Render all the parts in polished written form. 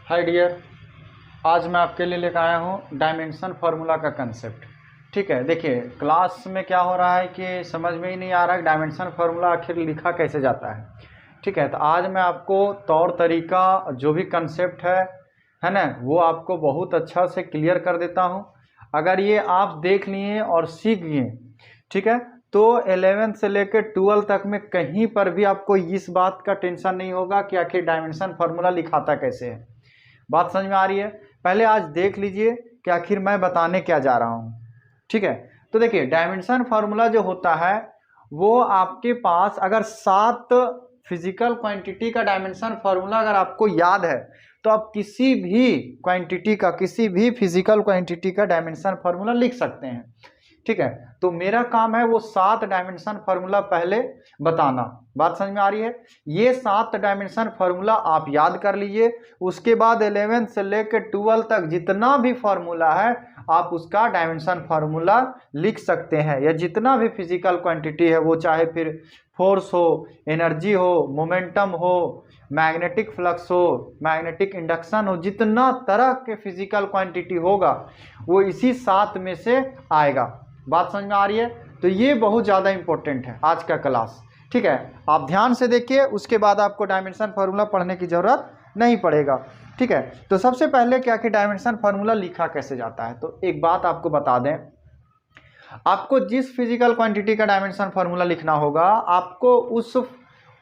Hi dear, आज मैं आपके लिए लेकर आया हूँ डायमेंशन फार्मूला का कंसेप्ट। ठीक है, देखिए क्लास में क्या हो रहा है कि समझ में ही नहीं आ रहा है डायमेंशन फार्मूला आखिर लिखा कैसे जाता है। ठीक है, तो आज मैं आपको तौर तरीका जो भी कंसेप्ट है ना, वो आपको बहुत अच्छा से क्लियर कर देता हूँ। अगर ये आप देख लिए और सीख गए, ठीक है, तो 11th से लेकर 12 तक में कहीं पर भी आपको इस बात का टेंशन नहीं होगा कि आखिर डायमेंशन फार्मूला लिखाता कैसे है। बात समझ में आ रही है? पहले आज देख लीजिए कि आखिर मैं बताने क्या जा रहा हूं। ठीक है, तो देखिए डायमेंशन फार्मूला जो होता है वो आपके पास अगर 7 फिजिकल क्वांटिटी का डायमेंशन फार्मूला अगर आपको याद है तो आप किसी भी क्वांटिटी का, किसी भी फिजिकल क्वांटिटी का डायमेंशन फार्मूला लिख सकते हैं। ठीक है, तो मेरा काम है वो 7 डायमेंशन फार्मूला पहले बताना। बात समझ में आ रही है? ये 7 डायमेंशन फार्मूला आप याद कर लीजिए। उसके बाद 11th से लेकर 12 तक जितना भी फार्मूला है आप उसका डायमेंशन फार्मूला लिख सकते हैं, या जितना भी फिजिकल क्वांटिटी है, वो चाहे फिर फोर्स हो, एनर्जी हो, मोमेंटम हो, मैग्नेटिक फ्लक्स हो, मैग्नेटिक इंडक्शन हो, जितना तरह के फिजिकल क्वांटिटी होगा वो इसी 7 में से आएगा। बात समझ में आ रही है? तो ये बहुत ज़्यादा इंपॉर्टेंट है आज का क्लास। ठीक है, आप ध्यान से देखिए, उसके बाद आपको डायमेंशन फार्मूला पढ़ने की जरूरत नहीं पड़ेगा। ठीक है, तो सबसे पहले क्या कि डायमेंशन फार्मूला लिखा कैसे जाता है, तो एक बात आपको बता दें, आपको जिस फिजिकल क्वांटिटी का डायमेंशन फार्मूला लिखना होगा आपको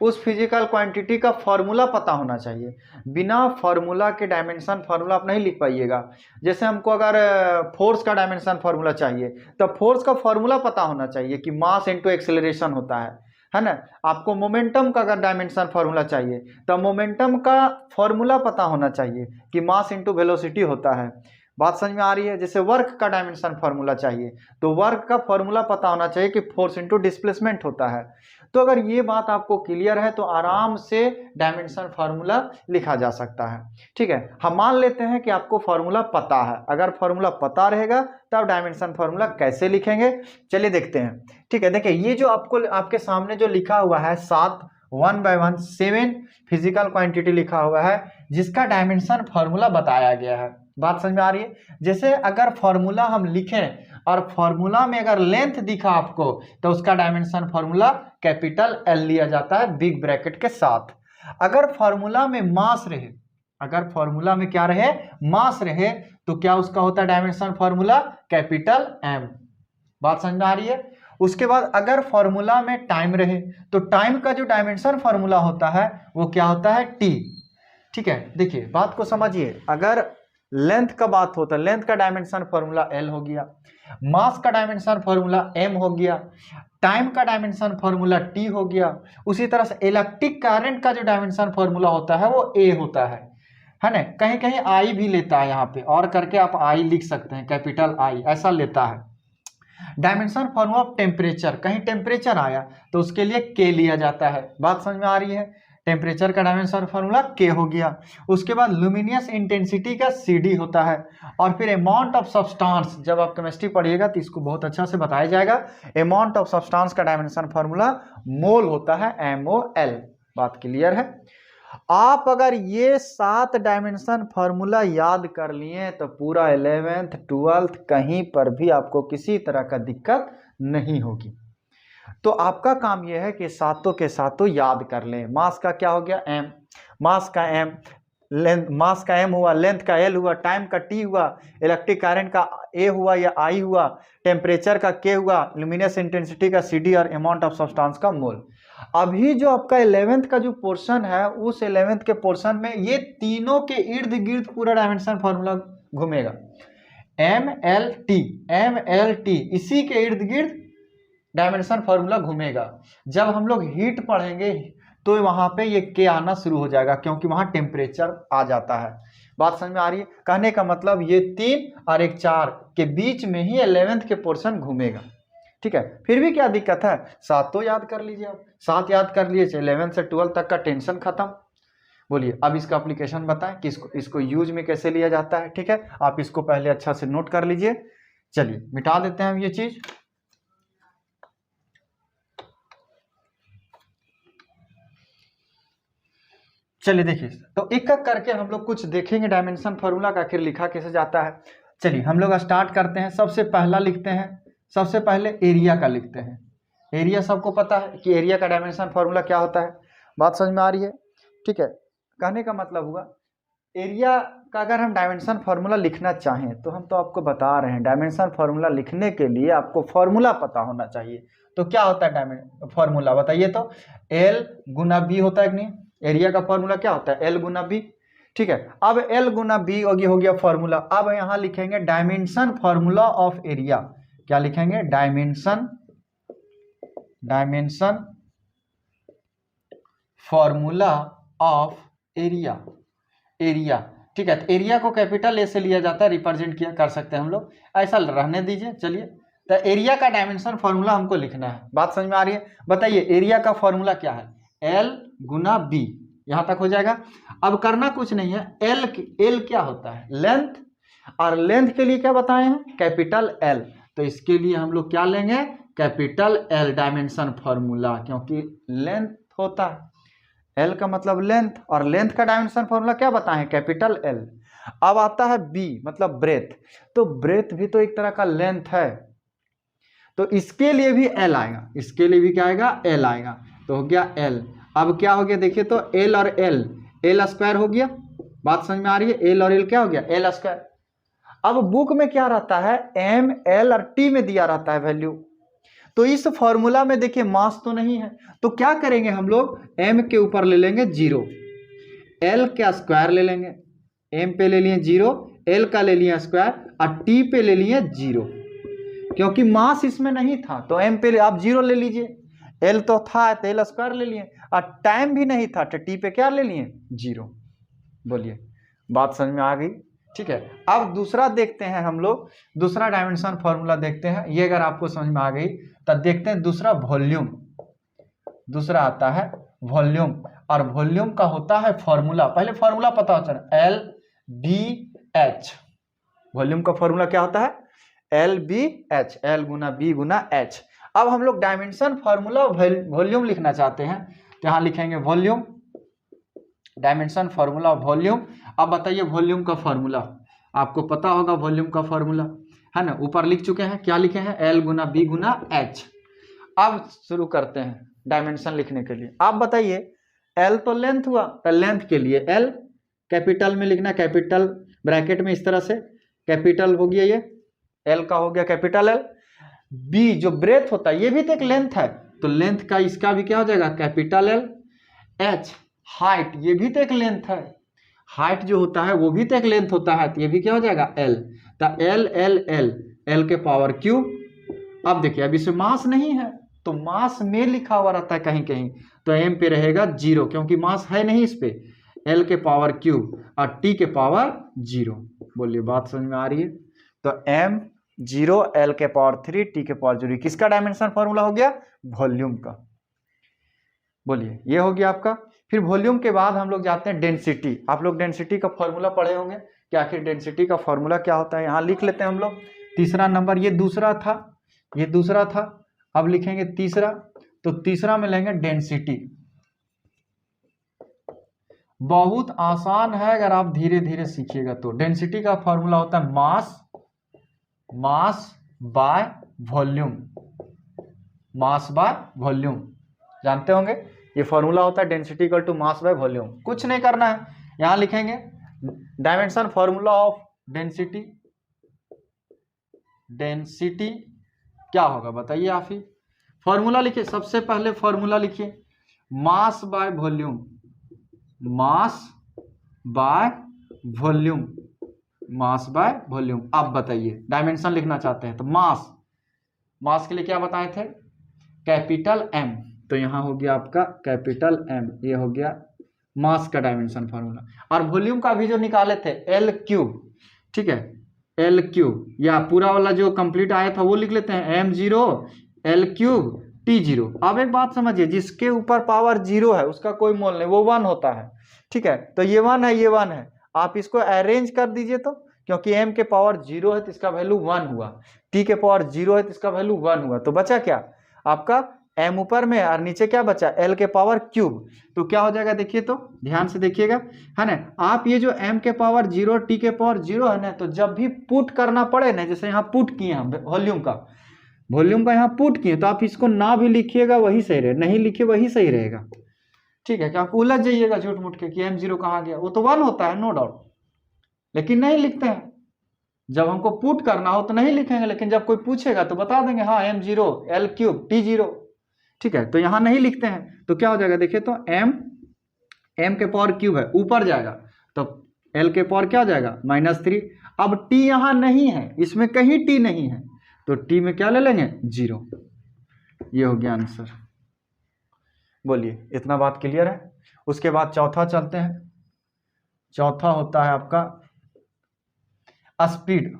उस फिजिकल क्वांटिटी का फॉर्मूला पता होना चाहिए। बिना फॉर्मूला के डायमेंशन फार्मूला आप नहीं लिख पाइएगा। जैसे हमको अगर फोर्स का डायमेंशन फार्मूला चाहिए तो फोर्स का फॉर्मूला पता होना चाहिए कि मास इनटू एक्सेलरेशन होता है ना। आपको मोमेंटम का अगर डायमेंशन फार्मूला चाहिए तो मोमेंटम का फॉर्मूला पता होना चाहिए कि मास इनटू वेलोसिटी होता है। बात समझ में आ रही है? जैसे वर्क का डायमेंशन फार्मूला चाहिए तो वर्क का फॉर्मूला पता होना चाहिए कि फोर्स इनटू डिस्प्लेसमेंट होता है। तो अगर ये बात आपको क्लियर है तो आराम से डायमेंशन फार्मूला लिखा जा सकता है। ठीक है, हम मान लेते हैं कि आपको फार्मूला पता है। अगर फार्मूला पता रहेगा तब डायमेंशन फार्मूला कैसे लिखेंगे, चलिए देखते हैं। ठीक है, देखिए ये जो आपको आपके सामने जो लिखा हुआ है 7 1 by 1 7 फिजिकल क्वांटिटी लिखा हुआ है जिसका डायमेंशन फार्मूला बताया गया है। बात समझ में आ रही है? जैसे अगर फॉर्मूला हम लिखें और फॉर्मूला में अगर लेंथ दिखा आपको तो उसका डायमेंशन फॉर्मूला कैपिटल एल लिया जाता है बिग ब्रैकेट के साथ। अगर फॉर्मूला में मास रहे, अगर फॉर्मूला में क्या रहे, मास रहे, तो क्या उसका होता है डायमेंशन फॉर्मूला कैपिटल एम। बात समझ में आ रही है? उसके बाद अगर फॉर्मूला में टाइम रहे तो टाइम का जो डायमेंशन फॉर्मूला होता है वो क्या होता है, टी। ठीक है, देखिए बात को समझिए। अगर लेंथ का बात होता है, लेंथ का डायमेंशन फॉर्मूला एल हो गया, मास का डायमेंशन फॉर्मूला एम हो गया, टाइम का डायमेंशन फॉर्मूला टी हो गया। उसी तरह से इलेक्ट्रिक करंट का जो डायमेंशन फॉर्मूला होता है वो ए होता है ना। कहीं कहीं आई भी लेता है, यहाँ पे और करके आप आई लिख सकते हैं, कैपिटल आई ऐसा लेता है। डायमेंशन फॉर्मूला ऑफ टेम्परेचर, कहीं टेम्परेचर आया तो उसके लिए के लिया जाता है। बात समझ में आ रही है? टेम्परेचर का डायमेंशन फार्मूला के हो गया। उसके बाद लुमिनियस इंटेंसिटी का सीडी होता है। और फिर अमाउंट ऑफ सब्सटेंस, जब आप केमिस्ट्री पढ़िएगा तो इसको बहुत अच्छा से बताया जाएगा। अमाउंट ऑफ सब्सटेंस का डायमेंशन फार्मूला मोल होता है, MOL। बात क्लियर है? आप अगर ये 7 डायमेंशन फार्मूला याद कर लिए तो पूरा 11th 12th कहीं पर भी आपको किसी तरह का दिक्कत नहीं होगी। तो आपका काम यह है कि सातों के सातों याद कर लें। मास का क्या हो गया, एम, मास का एम, लेंथ, मास का एम हुआ, लेंथ का एल हुआ, टाइम का टी हुआ, इलेक्ट्रिक करंट का ए हुआ या आई हुआ, टेम्परेचर का के हुआ, ल्यूमिनस इंटेंसिटी का सीडी और अमाउंट ऑफ सब्सटेंस का मोल। अभी जो आपका 11th का जो पोर्शन है उस 11th के पोर्शन में ये तीनों के इर्द गिर्द पूरा डायमेंशन फॉर्मूला घूमेगा। MLT इसी के इर्द गिर्द डायमेंशन फार्मूला घूमेगा। जब हम लोग हीट पढ़ेंगे तो वहां पे ये के आना शुरू हो जाएगा क्योंकि वहां टेम्परेचर आ जाता है। बात समझ में आ रही है? कहने का मतलब ये 3 और एक 4 के बीच में ही 11th के पोर्शन घूमेगा। ठीक है, फिर भी क्या दिक्कत है, 7 तो याद कर लीजिए। आप 7 याद कर लिए, 11th से 12 तक का टेंशन खत्म। बोलिए अब इसका एप्लीकेशन बताएं कि इसको यूज में कैसे लिया जाता है। ठीक है, आप इसको पहले अच्छा से नोट कर लीजिए। चलिए मिटा देते हैं हम ये चीज। चलिए देखिए, तो एक एक करके हम लोग कुछ देखेंगे डायमेंशन फार्मूला का आखिर लिखा कैसे जाता है। चलिए हम लोग स्टार्ट करते हैं। सबसे पहला लिखते हैं, सबसे पहले एरिया का लिखते हैं। एरिया सबको पता है कि एरिया का डायमेंशन फार्मूला क्या होता है, बात समझ में आ रही है? ठीक है, कहने का मतलब हुआ एरिया का अगर हम डायमेंशन फार्मूला लिखना चाहें तो हम तो आपको बता रहे हैं डायमेंशन फार्मूला लिखने के लिए आपको फार्मूला पता होना चाहिए। तो क्या होता है डायमेंशन फार्मूला बताइए तो? एल गुना बी होता है कि नहीं? एरिया का फार्मूला क्या होता है? एल गुना बी। ठीक है, अब एल गुना बी हो गया फार्मूला। अब यहाँ लिखेंगे डायमेंशन फार्मूला ऑफ एरिया। क्या लिखेंगे? Dimension formula of area. Area, ठीक है, तो एरिया को कैपिटल ए से लिया जाता है, रिप्रेजेंट किया कर सकते हैं हम लोग, ऐसा रहने दीजिए। चलिए, तो एरिया का डायमेंशन फार्मूला हमको लिखना है। बात समझ में आ रही है? बताइए एरिया का फार्मूला क्या है? एल गुना बी, यहां तक हो जाएगा। अब करना कुछ नहीं है, एल क्या होता है? लेंथ, और लेंथ के लिए क्या बताए हैं? Capital L. तो इसके लिए हम लोग क्या लेंगे? कैपिटल एल डायमेंशन फार्मूला, क्योंकि लेंथ होता है, एल का मतलब लेंथ, और लेंथ का डायमेंशन फार्मूला क्या बताएं? Capital L. अब आता है बी मतलब ब्रेथ, तो ब्रेथ भी तो एक तरह का लेंथ है, तो इसके लिए भी एल आएगा, इसके लिए भी क्या आएगा? एल आएगा। तो हो गया एल। अब क्या हो गया देखिए तो, एल और एल स्क्वायर हो गया। बात समझ में आ रही है? एल और एल क्या हो गया? L square. अब बुक में क्या रहता है? एम एल और टी में दिया रहता है वैल्यू। तो इस फॉर्मूला में देखिए मास तो नहीं है, तो क्या करेंगे हम लोग? m के ऊपर ले लेंगे 0, l का स्क्वायर ले लेंगे, m पे ले लिए 0, l का ले लिए स्क्वायर, और t पे ले लिए 0, क्योंकि मास इसमें नहीं था तो m पे आप 0 ले लीजिए, l तो था तो l स्क्वायर ले लिए, और टाइम भी नहीं था तो t पे क्या ले लिए? 0। बोलिए, बात समझ में आ गई? ठीक है, अब दूसरा देखते हैं हम लोग, दूसरा डायमेंशन फार्मूला देखते हैं। ये अगर आपको समझ में आ गई तब देखते हैं दूसरा वॉल्यूम। दूसरा आता है वॉल्यूम, और वॉल्यूम का होता है फार्मूला। पहले फार्मूला पता होता है, एल बी एच। वॉल्यूम का फार्मूला क्या होता है? एल बी एच, एल गुना बी गुना एच। अब हम लोग डायमेंशन फार्मूला वॉल्यूम लिखना चाहते हैं, तो यहां लिखेंगे volume, dimension formula of volume. अब बताइए वॉल्यूम का फार्मूला, आपको पता होगा वॉल्यूम का फार्मूला है ना, ऊपर लिख चुके हैं। क्या लिखे हैं? एल गुना बी गुना एच। अब शुरू करते हैं डायमेंशन लिखने के लिए। आप बताइए, एल तो लेंथ हुआ, तो लेंथ के लिए एल कैपिटल में लिखना, कैपिटल ब्रैकेट में इस तरह से, कैपिटल हो गया ये, एल का हो गया कैपिटल एल। बी जो ब्रेथ होता है ये भी तो एक लेंथ है, तो लेंथ का इसका भी क्या हो जाएगा? Capital L. एच हाइट, ये भी तो एक लेंथ है, हाइट जो होता है वो भी तो एक लेंथ होता है, तो ये भी क्या हो जाएगा? एल। तो एल एल एल, एल के पावर क्यूब। अब देखिए अब इसमें मास नहीं है, तो मास में लिखा हुआ रहता है कहीं कहीं, तो एम पे रहेगा 0, क्योंकि मास है नहीं इस पे। एल के पावर क्यूब और टी के पावर 0। बोलिए, बात समझ में आ रही है? तो एम 0, एल के पावर 3, टी के पावर 0। किसका डायमेंशन फॉर्मूला हो गया? वॉल्यूम का। बोलिए, ये हो गया आपका। फिर वॉल्यूम के बाद हम लोग जाते हैं डेंसिटी। आप लोग डेंसिटी का फॉर्मूला पढ़े होंगे कि आखिर डेंसिटी का फॉर्मूला क्या होता है। यहाँ लिख लेते हैं हम लोग तीसरा नंबर, ये दूसरा था, ये दूसरा था, अब लिखेंगे तीसरा। तो तीसरा में लेंगे डेंसिटी। बहुत आसान है अगर आप धीरे धीरे सीखिएगा तो। डेंसिटी का फॉर्मूला होता है mass by volume, mass by volume, जानते होंगे ये फॉर्मूला होता है density equal to mass by volume. कुछ नहीं करना है, यहां लिखेंगे dimension formula of density. Density क्या होगा बताइए आप ही? फॉर्मूला लिखिए, सबसे पहले फॉर्मूला लिखिए, मास by volume, mass by volume, mass by volume. आप बताइए डायमेंशन लिखना चाहते हैं तो मास के लिए क्या बताए थे? कैपिटल एम, तो यहां हो गया आपका कैपिटल एम, ये हो गया मास का डायमेंशन फार्मूला। और वॉल्यूम का भी जो निकाले थे एल क्यूब, ठीक है, एल क्यूब, या पूरा वाला जो कंप्लीट आया था वो लिख लेते हैं, m0 एल क्यूब t0। अब एक बात समझिए, जिसके ऊपर पावर 0 है उसका कोई मोल नहीं, वो 1 होता है, ठीक है। तो ये 1 है, ये 1 है, आप इसको अरेंज कर दीजिए तो, क्योंकि m के पावर 0 है तो इसका वैल्यू 1 हुआ, t के पावर 0 है तो इसका वैल्यू 1 हुआ, तो बचा क्या आपका m ऊपर में और नीचे क्या बचा l के पावर क्यूब, तो क्या हो जाएगा देखिए, तो ध्यान से देखिएगा, है ना। आप ये जो m के पावर 0 t के पावर 0 है ना, तो जब भी पुट करना पड़े ना, जैसे यहाँ पुट किए हम वॉल्यूम का यहाँ पुट किए, तो आप इसको ना भी लिखिएगा वही सही रहेगा, नहीं लिखिए वही सही रहेगा, ठीक है। क्या आप उलझ जाइएगा झूठ मूठ के कि m0 कहाँ गया, वो तो 1 होता है नो डाउट, लेकिन नहीं लिखते हैं। जब हमको पुट करना हो तो नहीं लिखेंगे, लेकिन जब कोई पूछेगा तो बता देंगे हाँ m0 l क्यूब t0, ठीक है। तो यहाँ नहीं लिखते हैं, तो क्या हो जाएगा देखिए, तो m के पावर क्यूब है ऊपर जाएगा, तो l के पावर क्या हो जाएगा -3। अब t यहाँ नहीं है, इसमें कहीं t नहीं है, तो t में क्या ले लेंगे 0। ये हो गया आंसर। बोलिए, इतना बात क्लियर है। उसके बाद चौथा चलते हैं। चौथा होता है आपका स्पीड।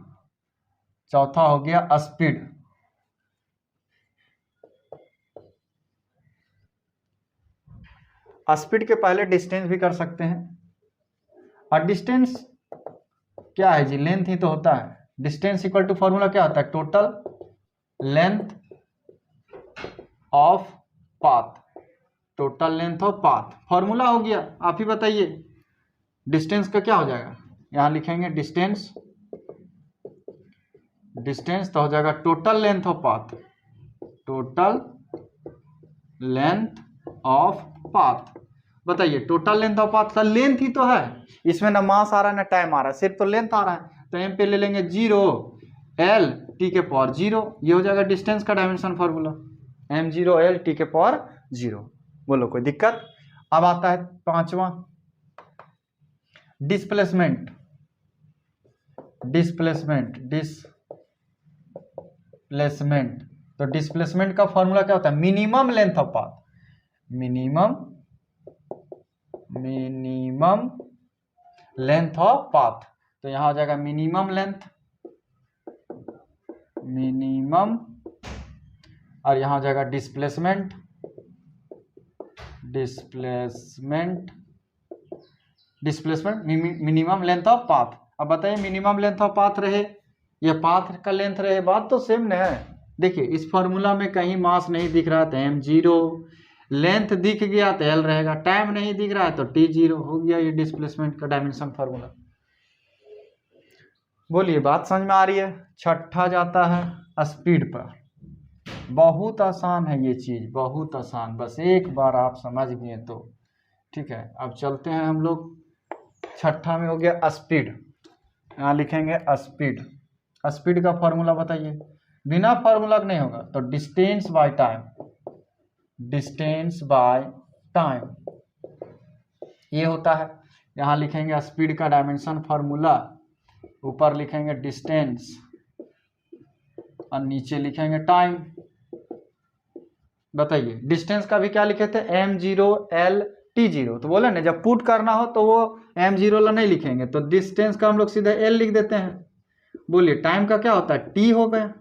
चौथा हो गया स्पीड। स्पीड के पहले डिस्टेंस भी कर सकते हैं, और डिस्टेंस क्या है जी, लेंथ ही तो होता है। डिस्टेंस इक्वल टू फॉर्मूला क्या होता है, total length of path, total length of path formula हो गया। आप ही बताइए डिस्टेंस का क्या हो जाएगा, यहां लिखेंगे डिस्टेंस, डिस्टेंस तो हो जाएगा total length of path, total length of path. बताइए टोटल लेंथ ऑफ पाथ का लेंथ ही तो है, इसमें ना मास आ रहा है ना टाइम आ रहा है, सिर्फ तो लेंथ आ रहा है, तो एम पे ले लेंगे 0 l t के पावर 0। ये हो जाएगा डिस्टेंस का dimension formula, m0 l t के पावर 0। बोलो कोई दिक्कत। अब आता है पांचवा डिस्प्लेसमेंट। डिस्प्लेसमेंट डिस्प्लेसमेंट तो डिस्प्लेसमेंट का फॉर्मूला क्या होता है, minimum length of path, minimum length of path. तो यहां हो जाएगा मिनिमम लेंथ, मिनिमम, और यहां हो जाएगा displacement, displacement minimum length of path. अब बताइए मिनिमम लेंथ ऑफ पाथ रहे या पाथ का लेंथ रहे, बात तो सेम न है। देखिए इस फॉर्मूला में कहीं मास नहीं दिख रहा तो m0, लेंथ दिख गया तो l रहेगा, टाइम नहीं दिख रहा है तो t0 हो गया। ये डिस्प्लेसमेंट का डायमेंशन फॉर्मूला। बोलिए बात समझ में आ रही है। छठा जाता है स्पीड पर। बहुत आसान है ये चीज, बहुत आसान, बस एक बार आप समझ गए तो ठीक है। अब चलते हैं हम लोग, छठा में हो गया स्पीड। यहाँ लिखेंगे स्पीड। स्पीड का फॉर्मूला बताइए, बिना फॉर्मूला नहीं होगा, तो distance by time, distance by time ये होता है। यहाँ लिखेंगे स्पीड का डायमेंशन फार्मूला, ऊपर लिखेंगे डिस्टेंस और नीचे लिखेंगे टाइम। बताइए डिस्टेंस का भी क्या लिखे थे, m0 l t0, तो बोले ना जब पुट करना हो तो वो m0 ला नहीं लिखेंगे, तो डिस्टेंस का हम लोग सीधे l लिख देते हैं। बोलिए टाइम का क्या होता है, t हो गया,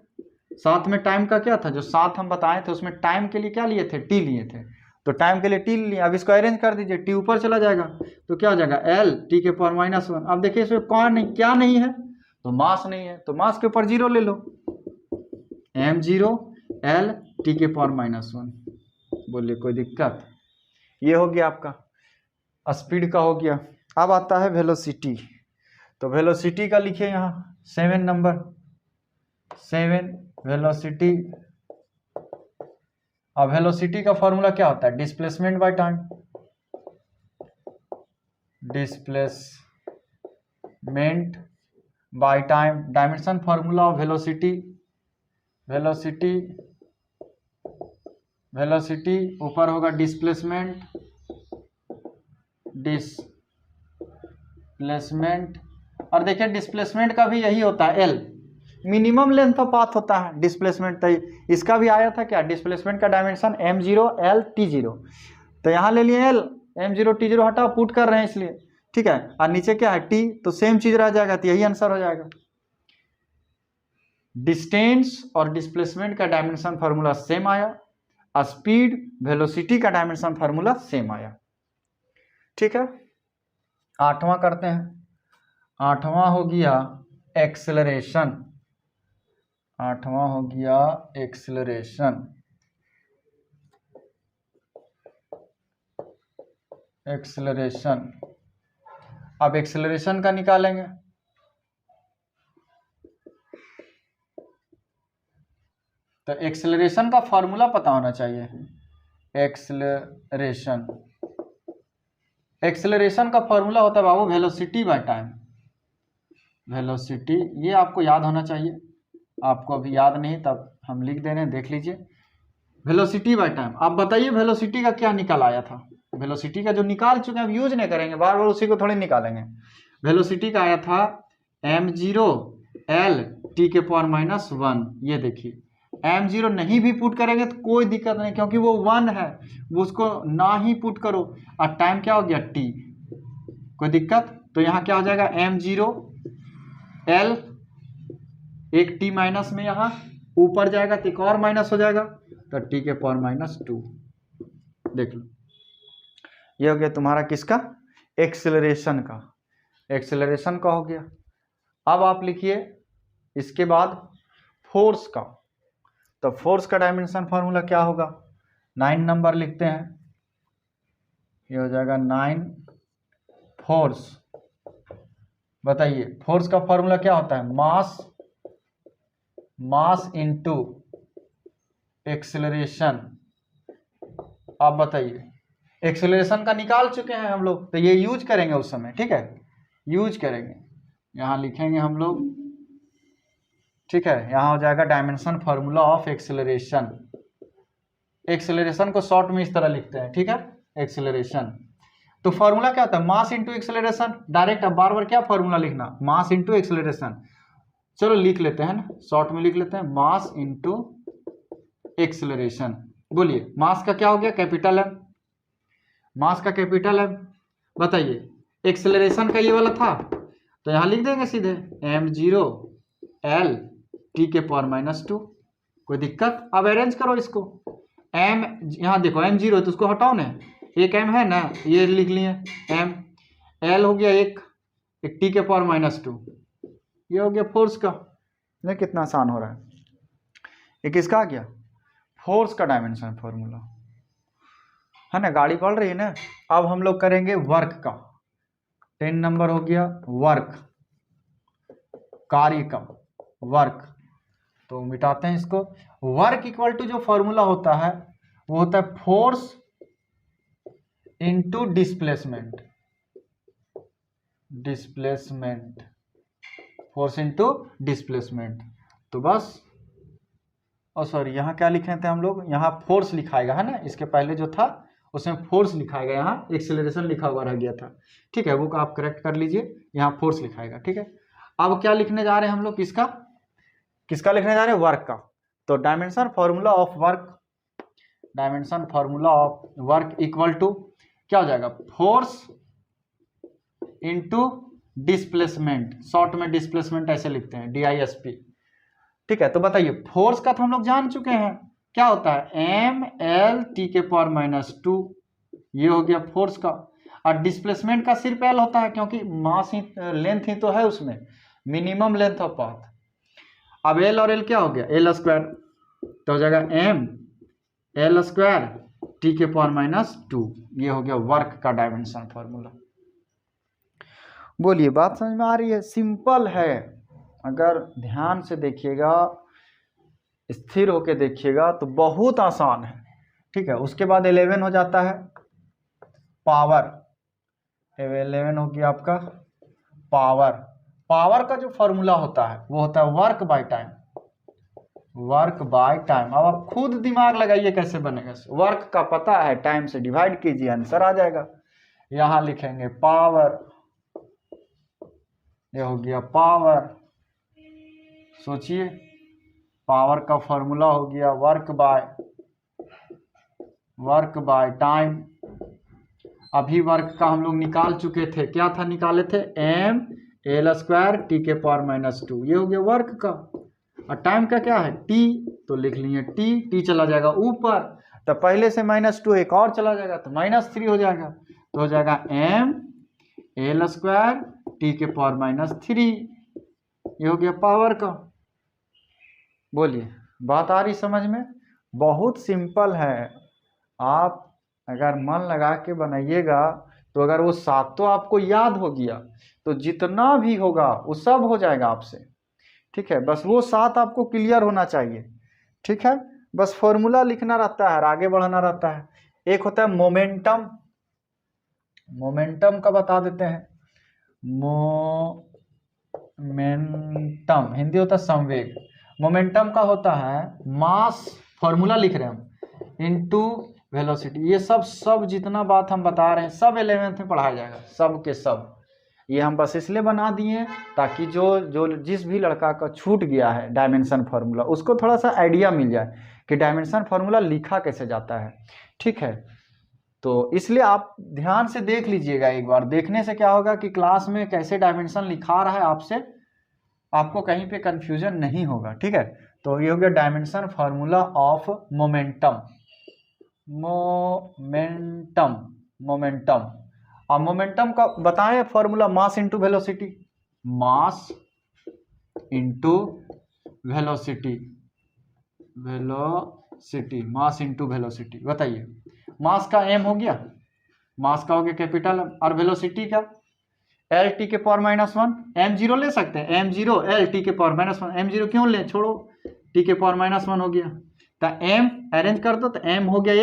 साथ में टाइम का क्या था, जो साथ हम बताए थे उसमें टाइम के लिए क्या लिए थे, t लिए थे, तो टाइम के लिए t लिए। अब इसको अरेंज कर दीजिए, t ऊपर चला जाएगा तो क्या हो जाएगा l t के पावर -1। अब देखिए इसमें कौन नहीं, क्या नहीं है, तो मास नहीं है, तो मास के ऊपर 0 ले लो, m0 l t के पावर -1। बोलिए कोई दिक्कत। ये हो गया आपका स्पीड का हो गया। अब आता है वेलोसिटी। तो वेलोसिटी का लिखिए यहाँ 7 नंबर, 7 वेलोसिटी। अब वेलोसिटी का फॉर्मूला क्या होता है, displacement by time, displacement by time. Dimension formula of velocity, velocity ऊपर होगा डिस्प्लेसमेंट, और देखिए डिस्प्लेसमेंट का भी यही होता है l, minimum length of path होता है डिस्प्लेसमेंट। तो इसका भी आया था क्या, डिस्प्लेसमेंट का डायमेंशन m0 l t0, तो यहाँ ले लिए l, m0 t0 हटा, पुट कर रहे हैं इसलिए, ठीक है। और नीचे क्या है t, तो सेम चीज रह जाएगा, तो यही आंसर हो जाएगा। डिस्टेंस और डिस्प्लेसमेंट का डायमेंशन फार्मूला सेम आया, स्पीड वेलोसिटी का डायमेंशन फार्मूला सेम आया, ठीक है। आठवां करते हैं। आठवां हो गया एक्सेलरेशन, आठवां हो गया एक्सेलरेशन। एक्सेलरेशन। अब एक्सेलरेशन का निकालेंगे, तो एक्सेलरेशन का फॉर्मूला पता होना चाहिए। एक्सेलरेशन, एक्सेलरेशन का फॉर्मूला होता है बाबू वेलोसिटी बाय टाइम। वेलोसिटी ये आपको याद होना चाहिए, आपको अभी याद नहीं तब हम लिख दे रहे हैं, देख लीजिए। Velocity by time. आप बताइए वेलोसिटी का क्या निकल आया था। वेलोसिटी का जो निकाल चुके हैं, अब यूज नहीं करेंगे, बार बार उसी को थोड़ी निकालेंगे। वेलोसिटी का आया था m0 l t⁻⁻1। ये देखिए m0 नहीं भी पुट करेंगे तो कोई दिक्कत नहीं, क्योंकि वो 1 है, वो उसको ना ही पुट करो। और टाइम क्या हो गया t, कोई दिक्कत। तो यहाँ क्या हो जाएगा m0 l, एक t माइनस में यहाँ ऊपर जाएगा तो एक और माइनस हो जाएगा, तो t⁻²। देख लो, ये हो गया तुम्हारा किसका, एक्सेलरेशन का। एक्सेलरेशन का हो गया। अब आप लिखिए इसके बाद फोर्स का। तो फोर्स का डायमेंशन फार्मूला क्या होगा, 9 नंबर लिखते हैं, ये हो जाएगा 9 फोर्स। बताइए फोर्स का फार्मूला क्या होता है, मास इनटू एक्सेलरेशन। आप बताइए, एक्सेलरेशन का निकाल चुके हैं हम लोग, तो ये यूज करेंगे उस समय, ठीक है, यूज करेंगे। यहाँ लिखेंगे हम लोग, ठीक है, यहाँ हो जाएगा dimension formula of acceleration. Acceleration को शॉर्ट में इस तरह लिखते हैं, ठीक है, एक्सेलरेशन। तो फार्मूला क्या होता है, मास इंटू एक्सेलरेशन। डायरेक्ट अब बार बार क्या फार्मूला लिखना, मास इंटू एक्सेलरेशन। चलो लिख लेते हैं ना, शॉर्ट में लिख लेते हैं, मास इंटू एक्सेलरेशन। बोलिए मास का क्या हो गया, कैपिटल एम, मास का कैपिटल एम। बताइए एक्सेलरेशन का ये वाला था, तो यहाँ लिख देंगे सीधे m0 l t⁻²। कोई दिक्कत। अब अरेंज करो इसको, m यहाँ देखो m0 तो उसको हटाओ ना, एक m है ना, ये लिख लिए m, l हो गया एक t⁻², ये हो गया फोर्स का। ये कितना आसान हो रहा है। ये किसका आ गया, फोर्स का डायमेंशन फॉर्मूला, है ना, गाड़ी पढ़ रही है ना। अब हम लोग करेंगे वर्क का। 10 नंबर हो गया वर्क, कार्य का, वर्क। तो मिटाते हैं इसको। वर्क इक्वल टू जो फॉर्मूला होता है वो होता है force into displacement, displacement, force into displacement. तो बस, और सॉरी यहाँ क्या लिखे थे हम लोग, यहाँ फोर्स लिखाएगा, है ना, इसके पहले जो था उसमें फोर्स लिखाएगा, यहाँ एक्सेलरेशन लिखा हुआ रह गया था, ठीक है, वो आप करेक्ट कर लीजिए, यहाँ फोर्स लिखाएगा, ठीक है। अब क्या लिखने जा रहे हैं हम लोग, किसका किसका लिखने जा रहे हैं, वर्क का। तो dimension formula of work, dimension formula of work equal to क्या हो जाएगा, फोर्स इनटू डिस्प्लेसमेंट, शॉर्ट में डिस्प्लेसमेंट ऐसे लिखते हैं DISP, ठीक है। तो बताइए फोर्स का तो हम लोग जान चुके हैं क्या होता है, m l t⁻², ये हो गया फोर्स का। और डिस्प्लेसमेंट का सिर्फ l होता है, क्योंकि मास ही, लेंथ ही तो है उसमें, मिनिमम लेंथ ऑफ पाथ। अब l और l क्या हो गया, l², तो हो जाएगा m l² t⁻², ये हो गया वर्क का डायमेंशन फॉर्मूला। बोलिए बात समझ में आ रही है, सिंपल है। अगर ध्यान से देखिएगा, स्थिर होके देखिएगा तो बहुत आसान है, ठीक है। उसके बाद 11 हो जाता है पावर, 11 हो गया आपका पावर। पावर का जो फॉर्मूला होता है वो होता है work by time, work by time. अब आप खुद दिमाग लगाइए कैसे बनेगा, वर्क का पता है, टाइम से डिवाइड कीजिए, आंसर आ जाएगा। यहां लिखेंगे पावर, ये हो गया पावर। सोचिए, पावर का फॉर्मूला हो गया वर्क बाय टाइम। अभी वर्क का हम लोग निकाल चुके थे, क्या था निकाले थे, m l² t⁻², ये हो गया वर्क का। और टाइम का क्या है t, तो लिख लिए t चला जाएगा ऊपर, तो पहले से -2 एक और चला जाएगा तो -3 हो जाएगा, तो हो जाएगा m l² t⁻3, ये हो गया पावर का। बोलिए बात आ रही समझ में, बहुत सिंपल है। आप अगर मन लगा के बनाइएगा तो अगर वो 7 तो आपको याद हो गया तो जितना भी होगा वो सब हो जाएगा आपसे। ठीक है, बस वो 7 आपको क्लियर होना चाहिए। ठीक है, बस फॉर्मूला लिखना रहता है और आगे बढ़ना रहता है। एक होता है मोमेंटम, मोमेंटम का बता देते हैं। मोमेंटम हिंदी होता है संवेग। मोमेंटम का होता है मास, फॉर्मूला लिख रहे हैं हम, इनटू वेलोसिटी। ये सब जितना बात हम बता रहे हैं सब 11th में पढ़ाया जाएगा, सब के सब। ये हम बस इसलिए बना दिए ताकि जो जिस भी लड़का का छूट गया है डायमेंशन फार्मूला, उसको थोड़ा सा आइडिया मिल जाए कि डायमेंशन फार्मूला लिखा कैसे जाता है। ठीक है, तो इसलिए आप ध्यान से देख लीजिएगा एक बार। देखने से क्या होगा कि क्लास में कैसे डायमेंशन लिखा रहा है आपसे, आपको कहीं पे कंफ्यूजन नहीं होगा। ठीक है, तो ये हो गया dimension formula of momentum. Momentum momentum और मोमेंटम का बताएं formula, mass into velocity. Mass into velocity, velocity mass into velocity. बताइए, मास का m हो गया, मास का हो गया कैपिटल, और वेलोसिटी का एल टी के पावर -1। m0 ले सकते हैं, m0 एल टी के पावर -1। m0 क्यों ले, छोड़ो, टी के पावर -1 हो गया। तो m अरेंज कर दो, तो m हो गया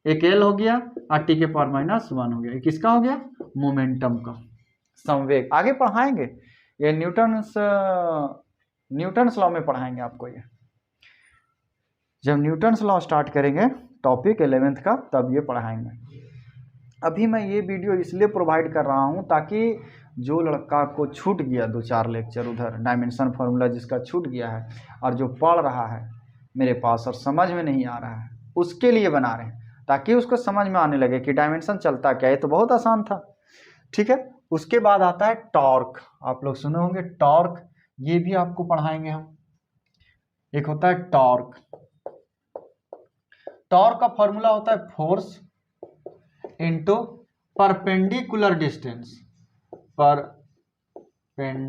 एक l हो गया और टी के पावर -1 हो गया। किसका हो गया, मोमेंटम का, संवेग। आगे पढ़ाएंगे ये न्यूटन्स लॉ में पढ़ाएंगे आपको। ये जब न्यूटन्स लॉ स्टार्ट करेंगे टॉपिक 11th का तब ये पढ़ाएंगे। अभी मैं ये वीडियो इसलिए प्रोवाइड कर रहा हूँ ताकि जो लड़का को छूट गया 2-4 लेक्चर उधर डायमेंशन फार्मूला जिसका छूट गया है और जो पढ़ रहा है मेरे पास और समझ में नहीं आ रहा है, उसके लिए बना रहे हैं ताकि उसको समझ में आने लगे कि डायमेंशन चलता क्या है। तो बहुत आसान था। ठीक है, उसके बाद आता है टॉर्क। आप लोग सुने होंगे टॉर्क, ये भी आपको पढ़ाएंगे हम। एक होता है टॉर्क। टॉर्क का फॉर्मूला होता है force into perpendicular distance, perpendicular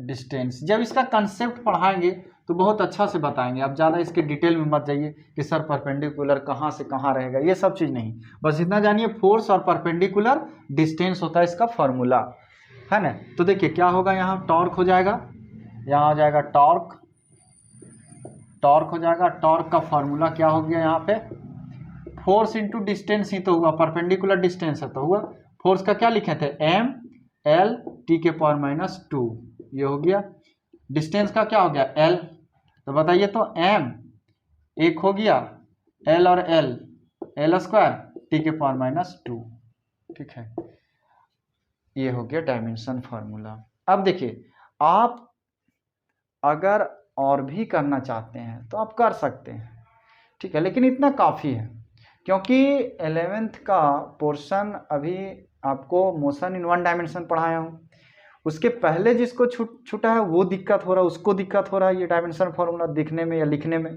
distance. जब इसका कंसेप्ट पढ़ाएंगे तो बहुत अच्छा से बताएंगे। आप ज़्यादा इसके डिटेल में मत जाइए कि सर परपेंडिकुलर कहाँ से कहाँ रहेगा, ये सब चीज़ नहीं। बस इतना जानिए फोर्स और परपेंडिकुलर डिस्टेंस होता है इसका फॉर्मूला, है ना। तो देखिए क्या होगा, यहाँ टॉर्क हो जाएगा, यहाँ आ जाएगा टॉर्क, टॉर्क हो जाएगा। टॉर्क का फॉर्मूला क्या हो गया, यहाँ पे फोर्स इंटू डिस्टेंस ही तो हुआ, परपेंडिकुलर डिस्टेंस है तो हुआ। फोर्स का क्या लिखे थे, m l t के पावर -2, ये हो गया। डिस्टेंस का क्या हो गया, l। तो बताइए तो m एक हो गया, l और l स्क्वायर t के पावर -2। ठीक है, ये हो गया डायमेंशन फार्मूला। अब देखिए, आप अगर और भी करना चाहते हैं तो आप कर सकते हैं। ठीक है, लेकिन इतना काफ़ी है क्योंकि 11th का पोर्शन अभी आपको मोशन इन 1 डायमेंशन पढ़ाया हूँ। उसके पहले जिसको छूटा है वो दिक्कत हो रहा है, उसको दिक्कत हो रहा है ये डायमेंशन फार्मूला दिखने में या लिखने में।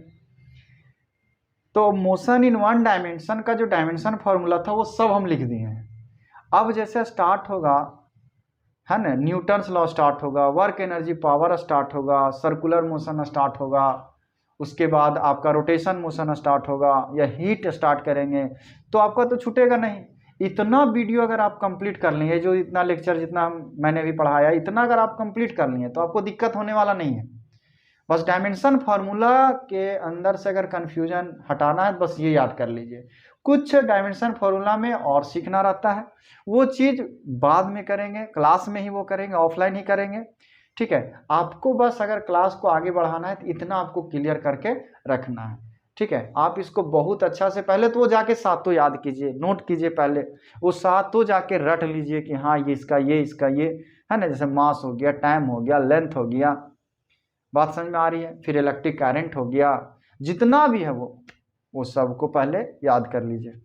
तो मोशन इन 1 डायमेंशन का जो डायमेंशन फार्मूला था वो सब हम लिख दिए हैं। अब जैसे स्टार्ट होगा, है ना, न्यूटन्स लॉ स्टार्ट होगा, वर्क एनर्जी पावर स्टार्ट होगा, सर्कुलर मोशन स्टार्ट होगा, उसके बाद आपका रोटेशन मोशन स्टार्ट होगा या हीट स्टार्ट करेंगे, तो आपका तो छूटेगा नहीं। इतना वीडियो अगर आप कंप्लीट कर लिए, जो इतना लेक्चर जितना मैंने भी पढ़ाया, इतना अगर आप कंप्लीट कर लिए तो आपको दिक्कत होने वाला नहीं है। बस डायमेंशन फार्मूला के अंदर से अगर कन्फ्यूजन हटाना है बस ये याद कर लीजिए। कुछ डायमेंशन फार्मूला में और सीखना रहता है, वो चीज़ बाद में करेंगे, क्लास में ही वो करेंगे, ऑफलाइन ही करेंगे। ठीक है, आपको बस अगर क्लास को आगे बढ़ाना है तो इतना आपको क्लियर करके रखना है। ठीक है, आप इसको बहुत अच्छा से पहले तो वो जाके 7 याद कीजिए, नोट कीजिए, पहले वो 7 जाके रट लीजिए कि हाँ ये इसका ये है ना। जैसे मास हो गया, टाइम हो गया, लेंथ हो गया, बात समझ में आ रही है। फिर इलेक्ट्रिक करंट हो गया, जितना भी है वो सबको पहले याद कर लीजिए।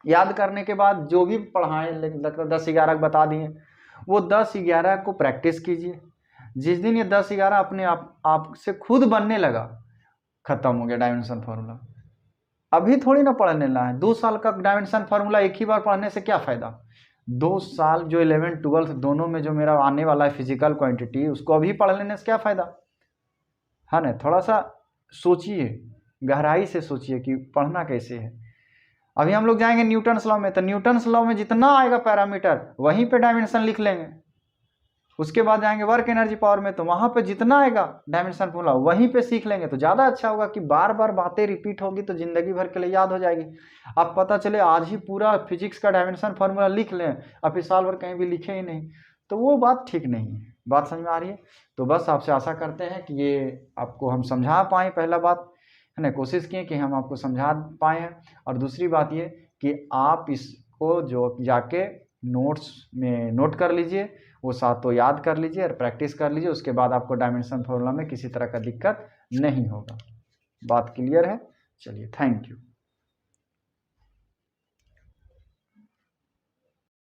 याद करने के बाद जो भी पढ़ाएं, 10-11 बता दिए, वो 10-11 को प्रैक्टिस कीजिए। जिस दिन ये 10-11 अपने आप से खुद बनने लगा, खत्म हो गया डायमेंशन फार्मूला। अभी थोड़ी ना पढ़ने ला है, 2 साल का डायमेंशन फार्मूला एक ही बार पढ़ने से क्या फ़ायदा। 2 साल जो 11th 12th दोनों में जो मेरा आने वाला है फिजिकल क्वांटिटी, उसको अभी पढ़ लेने से क्या फ़ायदा, है ना। थोड़ा सा सोचिए, गहराई से सोचिए कि पढ़ना कैसे है। अभी हम लोग जाएंगे न्यूटन्स लॉ में, तो न्यूटन्स लॉ में जितना आएगा पैरामीटर वहीं पे डायमेंशन लिख लेंगे। उसके बाद जाएंगे वर्क एनर्जी पावर में, तो वहां पे जितना आएगा डायमेंशन फॉर्मूला वहीं पे सीख लेंगे, तो ज़्यादा अच्छा होगा कि बार बार बातें रिपीट होगी तो जिंदगी भर के लिए याद हो जाएगी। अब पता चले आज ही पूरा फिजिक्स का डायमेंशन फार्मूला लिख लें, अब इस साल भर कहीं भी लिखे ही नहीं, तो वो बात ठीक नहीं है। बात समझ में आ रही है? तो बस आपसे आशा करते हैं कि ये आपको हम समझा पाएँ, पहला बात है ना, कोशिश किए कि हम आपको समझा पाए हैं। और दूसरी बात ये कि आप इसको जो जाके नोट्स में नोट कर लीजिए, वो साथ तो याद कर लीजिए और प्रैक्टिस कर लीजिए, उसके बाद आपको डायमेंशन फॉर्मूला में किसी तरह का दिक्कत नहीं होगा। बात क्लियर है? चलिए, थैंक यू।